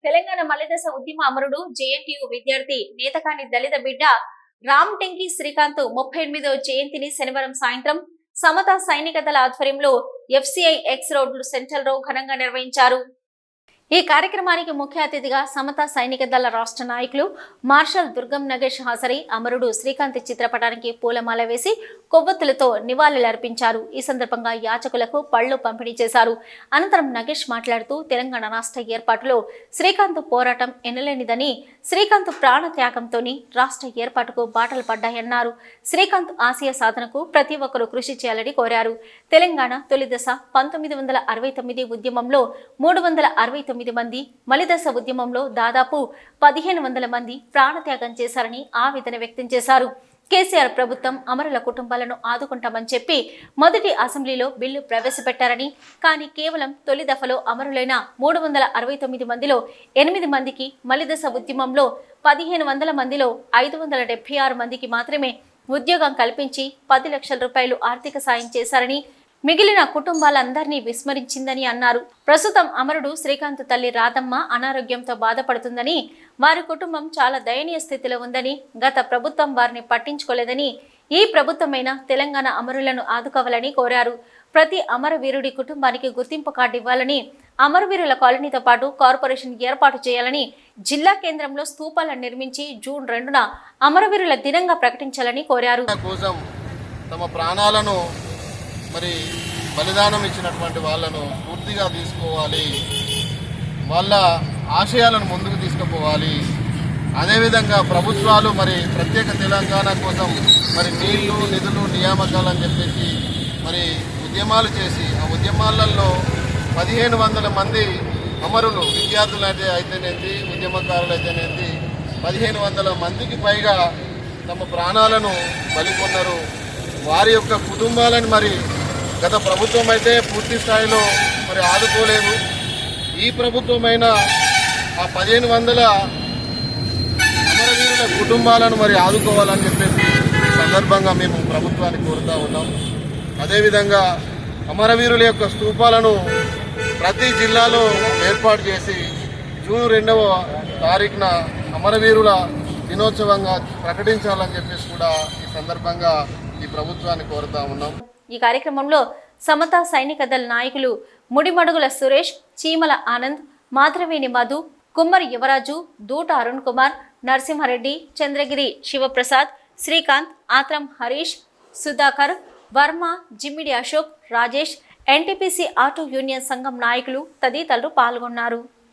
తెలంగాణ మలిదశ ఉద్యమ అమరుడు జేఎన్టీయూ విద్యార్థి నేతకాని దళిత బిడ్డ రామ్టెంకి శ్రీకాంత్ 38వ జయంతిని శనివారం సాయంత్రం సమతా సైనిక దళ ఆధ్వర్యంలో ఎఫ్సిఐ ఎక్స్ రోడ్లు సెంట్రల్ లో ఘనంగా నిర్వహించారు. ఈ కార్యక్రమానికి ముఖ్య అతిథిగా సమతా సైనిక దళ రాష్ట్ర నాయకులు మార్షల్ దుర్గం నగేష్ హాజరై అమరుడు శ్రీకాంత్ చిత్రపటానికి పూలమాల వేసి కొవ్వొత్తులతో నివాళులర్పించారు. ఈ సందర్భంగా యాచకులకు పళ్లు పంపిణీ చేశారు. అనంతరం నగేష్ మాట్లాడుతూ తెలంగాణ రాష్ట్ర ఏర్పాటులో శ్రీకాంత్ పోరాటం ఎనలేనిదని, శ్రీకాంత్ ప్రాణ త్యాగంతోని రాష్ట్ర ఏర్పాటుకు బాటలు పడ్డాయన్నారు. శ్రీకాంత్ ఆశయ సాధనకు ప్రతి ఒక్కరూ కృషి చేయాలని కోరారు. తెలంగాణ తొలి దశ 1969 ఉద్యమంలో 369 మంది, మలిదశ ఉద్యమంలో దాదాపు 1500 మంది ప్రాణత్యాగం చేశారని ఆవేదన వ్యక్తం చేశారు. కేసీఆర్ ప్రభుత్వం అమరుల కుటుంబాలను ఆదుకుంటామని చెప్పి మొదటి అసెంబ్లీలో బిల్లు ప్రవేశపెట్టారని, కానీ కేవలం తొలి దఫలో అమరులైన 369 మందిలో 8 మందికి, మలిదశ ఉద్యమంలో 1500 మందిలో 576 మందికి మాత్రమే ఉద్యోగం కల్పించి 10 లక్షల రూపాయలు ఆర్థిక సాయం చేశారని, మిగిలిన కుటుంబాలందరినీ విస్మరించిందని అన్నారు. ప్రస్తుతం అమరుడు శ్రీకాంత్ తల్లి రాధమ్మ అనారోగ్యంతో బాధపడుతుందని, వారి కుటుంబం చాలా దయనీయ స్థితిలో ఉందని, గత ప్రభుత్వం వారిని పట్టించుకోలేదని, ఈ ప్రభుత్వమైన తెలంగాణ అమరులను ఆదుకోవాలని కోరారు. ప్రతి అమరవీరుడి కుటుంబానికి గుర్తింపు కార్డు ఇవ్వాలని, అమరవీరుల కాలనీతో పాటు కార్పొరేషన్ ఏర్పాటు చేయాలని, జిల్లా కేంద్రంలో స్తూపాలను నిర్మించి జూన్ 2న అమరవీరుల దినంగా ప్రకటించాలని కోరారు. తమ ప్రాణాలను మరి బలిదానం ఇచ్చినటువంటి వాళ్ళను పూర్తిగా తీసుకోవాలి, వాళ్ళ ఆశయాలను ముందుకు తీసుకుపోవాలి. అదేవిధంగా ప్రభుత్వాలు మరి ప్రత్యేక తెలంగాణ కోసం మరి నీళ్లు, నిధులు, నియామకాలు అని చెప్పేసి మరి ఉద్యమాలు చేసి, ఆ ఉద్యమాలలో 1500 మంది అమరులు, విద్యార్థులు అయితేనేది, ఉద్యమకారులు అయితేనేది 1500 మందికి పైగా తమ ప్రాణాలను బలికొన్నారు. వారి యొక్క కుటుంబాలను మరి గత ప్రభుత్వం అయితే పూర్తి స్థాయిలో మరి ఆదుకోలేదు. ఈ ప్రభుత్వమైన ఆ 1500 అమరవీరుల కుటుంబాలను మరి ఆదుకోవాలని చెప్పేసి సందర్భంగా మేము ప్రభుత్వాన్ని కోరుతూ ఉన్నాం. అదేవిధంగా అమరవీరుల యొక్క స్తూపాలను ప్రతి జిల్లాలో ఏర్పాటు చేసి జూన్ 2వ తారీఖున అమరవీరుల దినోత్సవంగా ప్రకటించాలని చెప్పేసి కూడా ఈ సందర్భంగా ఈ ప్రభుత్వాన్ని కోరుతా ఉన్నాం. ఈ కార్యక్రమంలో సమతా సైనిక దళ నాయకులు ముడిమడుగుల సురేష్, చీమల ఆనంద్, మాధరవేణి మధు, కుమ్మరి యువరాజు, దూట అరుణ్ కుమార్, నరసింహారెడ్డి, చంద్రగిరి శివప్రసాద్, శ్రీకాంత్, ఆత్రం హరీష్, సుధాకర్, వర్మ, జిమ్మిడి అశోక్, రాజేష్, ఎన్టీపీసీ ఆటో యూనియన్ సంఘం నాయకులు తదితరులు పాల్గొన్నారు.